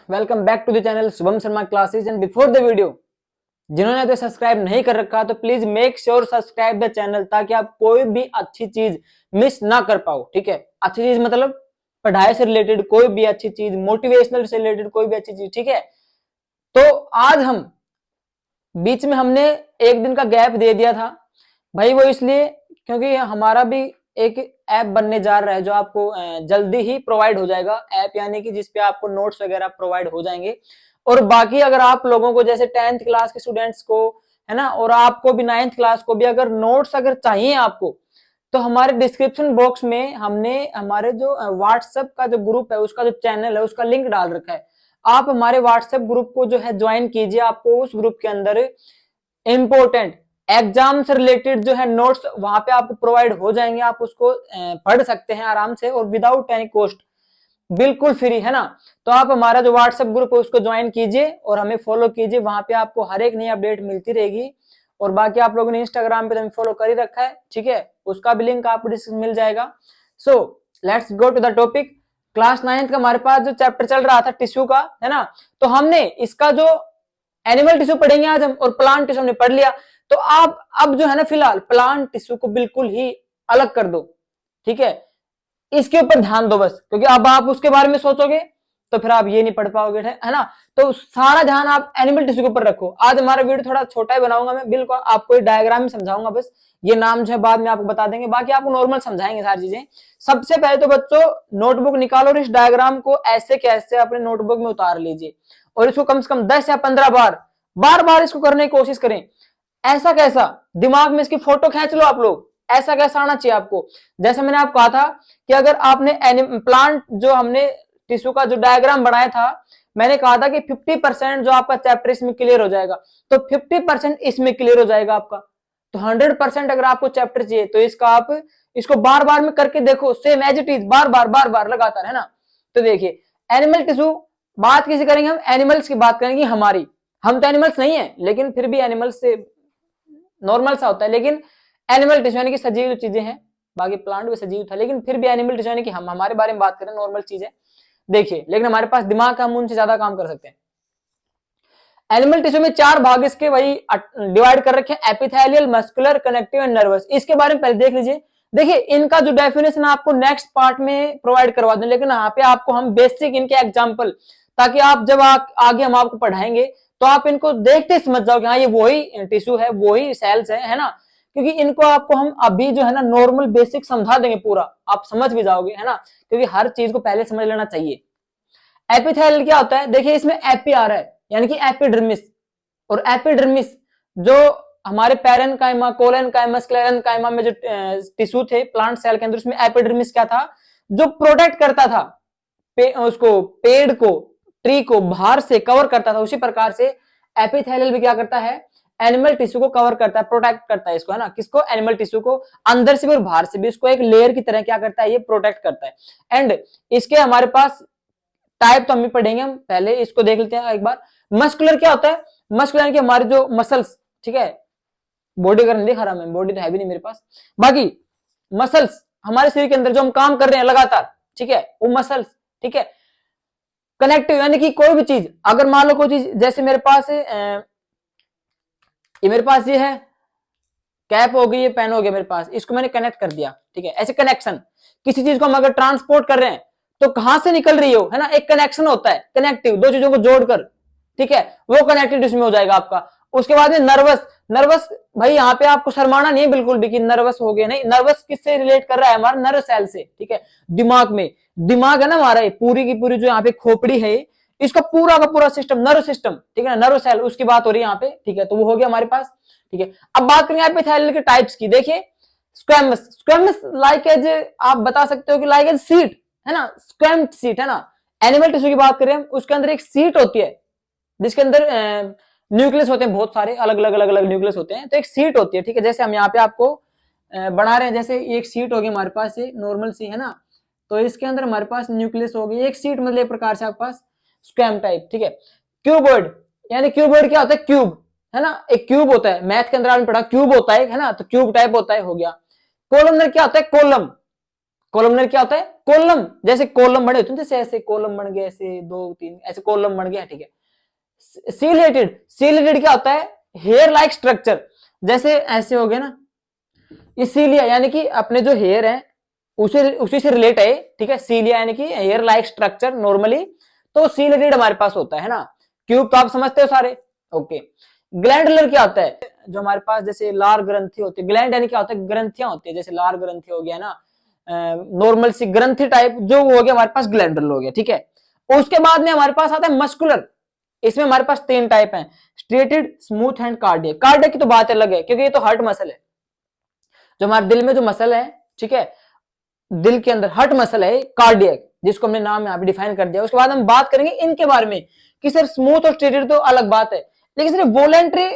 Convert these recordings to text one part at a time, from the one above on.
Welcome back to the channel Shubham Sharma classes. And before the video, जिन्होंने तो subscribe नहीं कर रखा तो please make sure subscribe the channel, ताकि आप कोई भी अच्छी चीज मिस ना कर पाओ। ठीक है, अच्छी चीज मतलब पढ़ाई से रिलेटेड कोई भी अच्छी चीज, मोटिवेशनल से रिलेटेड कोई भी अच्छी चीज। ठीक है, तो आज हम बीच में हमने एक दिन का गैप दे दिया था भाई, वो इसलिए क्योंकि हमारा भी एक ऐप बनने जा रहा है जो आपको जल्दी ही प्रोवाइड हो जाएगा। ऐप यानी कि जिसपे आपको नोट्स वगैरह प्रोवाइड हो जाएंगे। और बाकी अगर आप लोगों को जैसे 10th क्लास के स्टूडेंट्स को है ना, और आपको भी 9th क्लास को भी अगर नोट्स अगर चाहिए आपको, तो हमारे डिस्क्रिप्शन बॉक्स में हमने हमारे जो व्हाट्सएप का जो ग्रुप है, उसका जो चैनल है, उसका लिंक डाल रखा है। आप हमारे व्हाट्सएप ग्रुप को जो है ज्वाइन कीजिए। आपको उस ग्रुप के अंदर इंपॉर्टेंट एग्जाम से रिलेटेड जो है नोट्स वहां पे आपको प्रोवाइड हो जाएंगे। आप उसको पढ़ सकते हैं आराम से और विदाउट एनी कॉस्ट, बिल्कुल फ्री, है ना। तो आप हमारा जो व्हाट्सएप ग्रुप है उसको ज्वाइन कीजिए और हमें फॉलो कीजिए। वहां पे आपको हर एक नई अपडेट मिलती रहेगी। और बाकी आप लोगों ने इंस्टाग्राम पे तो हमें फॉलो कर ही रखा है, ठीक है, उसका भी लिंक आपको डिस्क्रिप्शन मिल जाएगा। So let's go to the topic. Class 9th का हमारे पास जो चैप्टर चल रहा था टिश्यू का, है ना, तो हमने इसका जो एनिमल टिश्यू पढ़ेंगे आज हम, और प्लांट टिश्यू हमने पढ़ लिया। तो आप अब जो है ना फिलहाल प्लांट टिश्यू को बिल्कुल ही अलग कर दो। ठीक है, इसके ऊपर ध्यान दो बस, क्योंकि अब आप उसके बारे में सोचोगे तो फिर आप ये नहीं पढ़ पाओगे, है ना। तो सारा ध्यान आप एनिमल टिश्यू के ऊपर रखो। आज हमारा वीडियो थोड़ा छोटा ही बनाऊंगा मैं, बिल्कुल आपको एक डायग्राम में समझाऊंगा बस। ये नाम जो है बाद में आपको बता देंगे, बाकी आपको नॉर्मल समझाएंगे सारी चीजें। सबसे पहले तो बच्चों नोटबुक निकालो और इस डायग्राम को ऐसे कैसे अपने नोटबुक में उतार लीजिए, और इसको कम से कम 10 या 15 बार बार इसको करने की कोशिश करें। ऐसा कैसा, दिमाग में इसकी फोटो खींच लो आप लोग, ऐसा कैसा आना चाहिए आपको। जैसे मैंने आपको कहा था कि अगर आपने प्लांट जो हमने टिश्यू का जो डायग्राम बनाया था, मैंने कहा था कि 50% जो आपका चैप्टर इसमें क्लियर हो जाएगा, तो 50% इसमें क्लियर हो जाएगा आपका। तो 100% अगर आपको चैप्टर चाहिए तो इसका आप इसको बार बार में करके देखो, सेम एज इट इज, बार बार लगातार, है ना। तो देखिए एनिमल टिश्यू, बात किसी करेंगे हम, एनिमल्स की बात करेंगे हमारी। हम तो एनिमल्स नहीं है, लेकिन फिर भी एनिमल्स से नॉर्मल सा होता है, लेकिन एनिमल टिश्यू यानी कि सजीव चीजें हैं। बाकी प्लांट भी सजीव था, लेकिन फिर भी एनिमल टिश्यू यानी कि हम हमारे बारे में बात करें, नॉर्मल चीज है। देखिए, लेकिन हमारे पास दिमाग का, हम उनसे ज्यादा काम कर सकते हैं। एनिमल टिश्यू में 4 भाग इसके वही डिवाइड कर रखे हैं, epithelial, muscular, connective and nervous. इसके बारे में पहले देख लीजिए। देखिए इनका जो डेफिनेशन आपको नेक्स्ट पार्ट में प्रोवाइड करवा दें, लेकिन यहाँ पे आपको हम बेसिक इनके एग्जांपल, ताकि आप जब आगे हम आपको पढ़ाएंगे तो आप इनको देखते समझ जाओ कि हाँ ये वही टिश्यू है, वही सेल्स है ना। क्योंकि इनको आपको हम अभी जो है ना नॉर्मल बेसिक समझा देंगे, पूरा आप समझ भी जाओगे, है ना, क्योंकि हर चीज को पहले समझ लेना चाहिए। एपिथेलियल क्या होता है, देखिए इसमें एपी आ रहा है यानी कि एपिडर्मिस, और एपिडर्मिस जो हमारे पैरेन्काइमा, कोलेनकाइमा, स्क्लेरेन्काइमा में जो टिश्यू थे प्लांट सेल के अंदर, उसमें एपिडर्मिस क्या था, जो प्रोटेक्ट करता था उसको, पेड़ को, ट्री को बाहर से कवर करता था। उसी प्रकार से एपिथेलियल भी क्या करता है, एनिमल टिश्यू को कवर करता है, प्रोटेक्ट करता है इसको, है ना। किसको, एनिमल टिश्यू को, अंदर से भी और बाहर से भी, इसको एक लेयर की तरह क्या करता है, ये प्रोटेक्ट करता है। एंड इसके हमारे पास टाइप तो हम भी पढ़ेंगे, हम पहले इसको देख लेते हैं एक बार। मस्कुलर क्या होता है, मस्कुलर यानी कि हमारे जो मसल्स, ठीक है, बॉडी का नहीं दिखा रहा मैं, बॉडी तो है भी नहीं मेरे पास, बाकी मसल्स हमारे शरीर के अंदर जो हम काम कर रहे हैं लगातार, ठीक है, वो मसल्स, ठीक है। कनेक्टिव यानी कि कोई भी चीज, अगर मान लो कोई चीज, जैसे मेरे पास ये मेरे पास ये है, कैप हो गई, ये पेन हो गया मेरे पास, इसको मैंने कनेक्ट कर दिया, ठीक है। ऐसे कनेक्शन, किसी चीज को हम अगर ट्रांसपोर्ट कर रहे हैं तो कहां से निकल रही हो, है ना, एक कनेक्शन होता है कनेक्टिव, दो चीजों को जोड़कर, ठीक है, वो कनेक्टिव टिश्यू में हो जाएगा आपका। उसके बाद में नर्वस, नर्वस भाई यहाँ पे आपको शर्माना नहीं है बिल्कुल भी कि नर्वस हो गया, नहीं, नर्वस किससे रिलेट कर रहा है, हमारा नर्व सेल से, ठीक है। दिमाग में, दिमाग है ना हमारा, पूरी की पूरी जो यहाँ पे खोपड़ी है, इसका पूरा का पूरा सिस्टम, नर्व सिस्टम, ठीक है ना, नर्व सेल, उसकी बात हो रही है यहाँ पे, ठीक है। तो वो हो गया हमारे पास, ठीक है। अब बात करेंगे एपिथेलियल के टाइप्स की। देखिए स्क्वेमस, स्क्वेमस लाइक एज, आप बता सकते हो कि लाइक एज सीट, है ना, स्क्वेम्ड सीट, है ना। एनिमल टिश्यू की बात करें, उसके अंदर एक सीट होती है जिसके अंदर न्यूक्लियस होते हैं, बहुत सारे अलग अलग अलग अलग न्यूक्लियस होते हैं, तो एक सीट होती है, ठीक है। जैसे हम यहाँ पे आपको बना रहे हैं, जैसे एक सीट होगी हमारे पास, ये नॉर्मल सी, है ना, तो इसके अंदर हमारे पास न्यूक्लियस होगी, एक सीट मतलब एक प्रकार से आपके पास स्क्वेम टाइप, ठीक है। क्यूबॉइड, यानी क्यूबॉइड क्या होता है, क्यूब, है ना, एक क्यूब होता है, मैथ के अंदर आपने पढ़ा क्यूब होता है ना, तो क्यूब टाइप होता है, हो गया। कोलमनर क्या होता है, कॉलम, कोलमनर क्या होता है, कॉलम, जैसे कॉलम बने होते हैं, जैसे ऐसे कॉलम बन गए, ऐसे 2 3 ऐसे कॉलम बन गया, ठीक है। सीलेटेड, सीलेटेड क्या होता है? हेयर लाइक स्ट्रक्चर, जैसे ऐसे हो गया ना, ये सीलिया यानी कि अपने जो हेयर है उसी से रिलेट है, ठीक है। सीलिया यानी कि हेयर लाइक स्ट्रक्चर नॉर्मली, तो सीलेटेड हमारे पास होता है ना। क्यूब तो आप समझते हो सारे, ओके। ग्लैंडुलर क्या होता है? जो हमारे पास जैसे लार ग्रंथि होती है, ग्लैंड यानी क्या होता है? ग्रंथियां होती है, जैसे लार ग्रंथि हो गया ना, नॉर्मल सी ग्रंथि टाइप जो हो गया हमारे पास ग्लैंडुलर हो गया, ठीक है। उसके बाद में हमारे पास आता है मस्कुलर। इसमें हमारे पास 3 टाइप हैं, striated, smooth and cardiac. Cardiac की तो बात अलग है, क्योंकि ये तो हार्ट मसल है, जो हमारे दिल में जो मसल है, ठीक है, दिल के अंदर हार्ट मसल है कार्डियक, जिसको हमने नाम यहाँ पे डिफाइन कर दिया। उसके बाद हम बात करेंगे इनके बारे में कि सर स्मूथ और स्ट्रेटेड तो अलग बात है, लेकिन सर वॉलेंट्री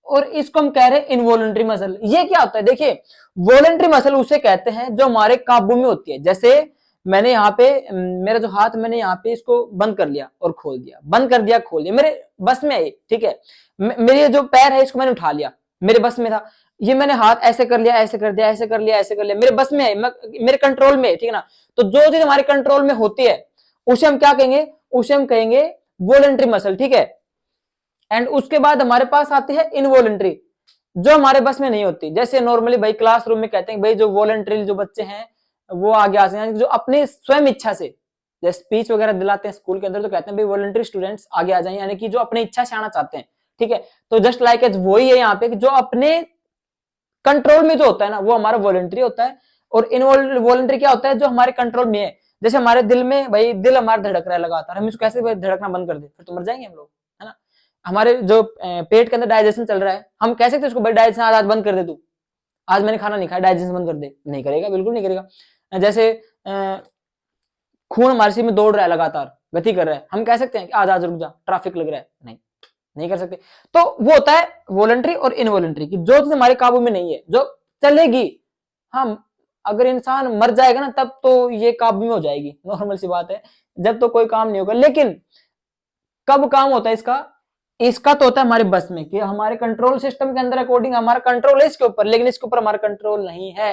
और इसको हम कह रहे हैं इनवॉलेंट्री मसल, ये क्या होता है? देखिए, वॉलेंट्री मसल उसे कहते हैं जो हमारे काबू में होती है। जैसे मैंने यहाँ पे मेरा जो हाथ, मैंने यहाँ पे इसको बंद कर लिया और खोल दिया, बंद कर दिया खोल दिया, मेरे बस में आई, ठीक है। मेरे जो पैर है इसको मैंने उठा लिया, मेरे बस में था। ये मैंने हाथ ऐसे कर लिया, ऐसे कर दिया, ऐसे कर लिया, ऐसे कर लिया, मेरे बस में है, मेरे कंट्रोल में है, ठीक है ना। तो जो चीज हमारे कंट्रोल में होती है उसे हम क्या कहेंगे? उसे हम कहेंगे वॉलेंट्री मसल, ठीक है। एंड उसके बाद हमारे पास आती है इनवॉलेंट्री, जो हमारे बस में नहीं होती। जैसे नॉर्मली भाई क्लासरूम में कहते हैं भाई जो वॉलेंट्री जो बच्चे हैं वो आगे आ सकते हैं, जो अपनी स्वयं इच्छा से, जैसे स्पीच वगैरह दिलाते हैं स्कूल के अंदर, तो कहते हैं भाई वॉलेंट्री स्टूडेंट्स आगे आ जाए, यानी कि जो अपनी इच्छा से आना चाहते हैं, ठीक है। तो जस्ट लाइक एज वही है यहाँ पे कि जो अपने कंट्रोल में जो होता है ना वो हमारा वॉलेंट्री होता है, और इनवॉलेंट्री क्या होता है? जो हमारे कंट्रोल में है। जैसे हमारे दिल में भाई, दिल हमारा धड़क रहा है लगातार, हम इसको कैसे धड़कना बंद कर दे? फिर तो मर जाएंगे हम लोग, है ना। हमारे जो पेट के अंदर डाइजेशन चल रहा है, हम कह सकते हैं उसको भाई डाइजेशन आज बंद कर दे, तू आज मैंने खाना नहीं खाया, डाइजेशन बंद कर दे। नहीं करेगा, बिल्कुल नहीं करेगा। जैसे खून हमारे शरीर में दौड़ रहा है, लगातार गति कर रहा है, हम कह सकते हैं कि आज आज रुक जा, ट्रैफिक लग रहा है? नहीं, नहीं कर सकते। तो वो होता है वॉलंटरी और इनवॉलंटरी, कि जो चीज हमारे काबू में नहीं है, जो चलेगी। हम अगर इंसान मर जाएगा ना तब तो ये काबू में हो जाएगी, नॉर्मल सी बात है, जब तो कोई काम नहीं होगा। लेकिन कब काम होता है इसका? इसका तो होता है हमारे बस में, कि हमारे कंट्रोल सिस्टम के अंदर अकॉर्डिंग हमारा कंट्रोल है इसके ऊपर, लेकिन इसके ऊपर हमारा कंट्रोल नहीं है,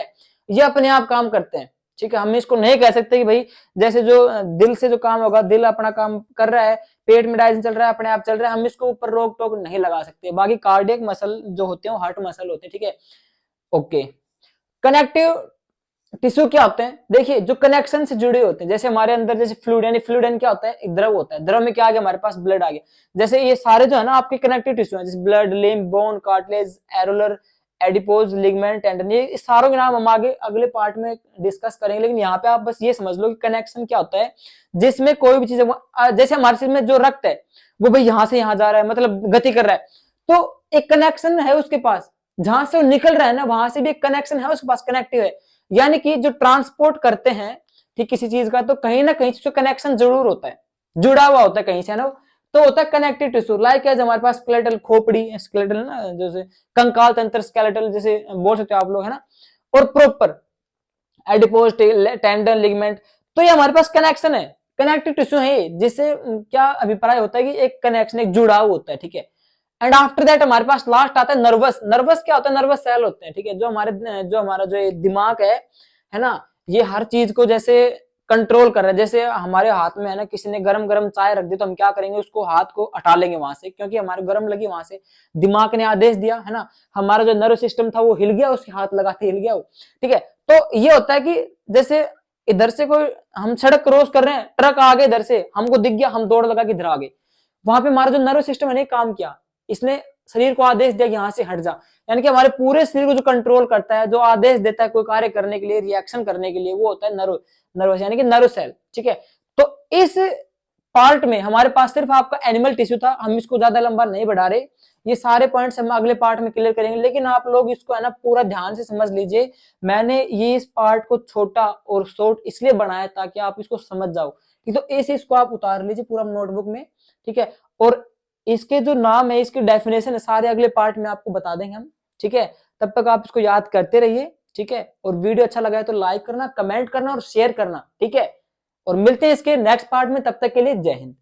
ये अपने आप काम करते हैं, ठीक है। हम इसको नहीं कह सकते कि भाई जैसे जो दिल से जो काम होगा, दिल अपना काम कर रहा है, पेट में डाइजेशन चल रहा है, अपने आप चल रहा है, हम इसको ऊपर रोक टोक नहीं लगा सकते। बाकी कार्डियक मसल जो होते हैं वो हार्ट मसल होते हैं, ठीक है, ओके। कनेक्टिव टिश्यू क्या होते हैं? देखिए, जो कनेक्शन से जुड़े होते हैं, जैसे हमारे अंदर जैसे फ्लूइड, यानी फ्लूइड यानी क्या होता है? एक द्रव होता है, द्रव में क्या आ गया हमारे पास? ब्लड आ गया। जैसे ये सारे जो है ना आपके कनेक्टिव टिश्यू है, जैसे blood, lymph, bone, cartilage, areolar, adipose, ligament, tendon, ये सारों के नाम हम आगे अगले पार्ट में डिस्कस करेंगे। लेकिन यहाँ पे आप बस ये समझ लो कि कनेक्शन क्या होता है, जिसमें कोई भी चीज, जैसे हमारे शरीर में जो रक्त है वो भाई यहाँ से यहाँ जा रहा है, मतलब गति कर रहा है, तो एक कनेक्शन है उसके पास, जहां से वो निकल रहा है ना वहां से भी एक कनेक्शन है उसके पास, कनेक्टिव है। यानी कि जो ट्रांसपोर्ट करते हैं ठीक किसी चीज का, तो कहीं ना कहीं से कनेक्शन जरूर होता है, जुड़ा हुआ होता है कहीं से ना, तो होता है कनेक्टिव टिश्यू। लाइक एज हमारे पास स्केलेटल, खोपड़ी, स्केलेटल ना, जैसे कंकाल तंत्र, स्केलेटल जैसे बोल सकते हो आप लोग, है ना। और प्रॉपर एडिपोज, टेंडन, लिगमेंट, तो ये हमारे पास कनेक्शन है, कनेक्टिव टिश्यू है, जिससे क्या अभिप्राय होता है कि एक कनेक्शन, एक जुड़ाव होता है, ठीक है। एंड आफ्टर दैट हमारे पास लास्ट आता है नर्वस। नर्वस क्या होता है? नर्वस सेल होते हैं, ठीक है, जो हमारा जो दिमाग है ना, ये हर चीज को जैसे कंट्रोल कर रहा है। जैसे हमारे हाथ में है ना, किसी ने गरम गरम चाय रख दी, तो हम क्या करेंगे? उसको हाथ को हटा लेंगे वहां से, क्योंकि हमारे गर्म लगी वहां से, दिमाग ने आदेश दिया, है ना। हमारा जो नर्व सिस्टम था वो हिल गया, उसके हाथ लगाते हिल गया वो, ठीक है। तो ये होता है कि जैसे इधर से कोई, हम सड़क क्रॉस कर रहे हैं, ट्रक आ गए इधर से, हमको दिख गया, हम दौड़ लगा के इधर आ गए, वहां पे हमारा जो नर्व सिस्टम है काम किया, इसने शरीर को आदेश दिया कि यहां से हट जा। यानी कि हमारे पूरे शरीर को जो कंट्रोल करता है, जो आदेश देता है कोई कार्य करने के लिए, रिएक्शन करने के लिए, वो होता है नर्वस यानी कि नर्व सेल, ठीक है। तो इस पार्ट में हमारे पास सिर्फ आपका एनिमल टिश्यू था, हम इसको ज्यादा लंबा नहीं बढ़ा रहे, ये सारे पॉइंट्स हम अगले पार्ट में क्लियर करेंगे। लेकिन आप लोग इसको है ना पूरा ध्यान से समझ लीजिए, मैंने ये इस पार्ट को छोटा और शॉर्ट इसलिए बनाया ताकि आप इसको समझ जाओ, तो ऐसे इसको आप उतार लीजिए पूरा नोटबुक में, ठीक है। और इसके जो नाम है, इसकी डेफिनेशन है, सारे अगले पार्ट में आपको बता देंगे हम, ठीक है। तब तक आप इसको याद करते रहिए, ठीक है। और वीडियो अच्छा लगा है तो लाइक करना, कमेंट करना और शेयर करना, ठीक है। और मिलते हैं इसके नेक्स्ट पार्ट में, तब तक के लिए जय हिंद।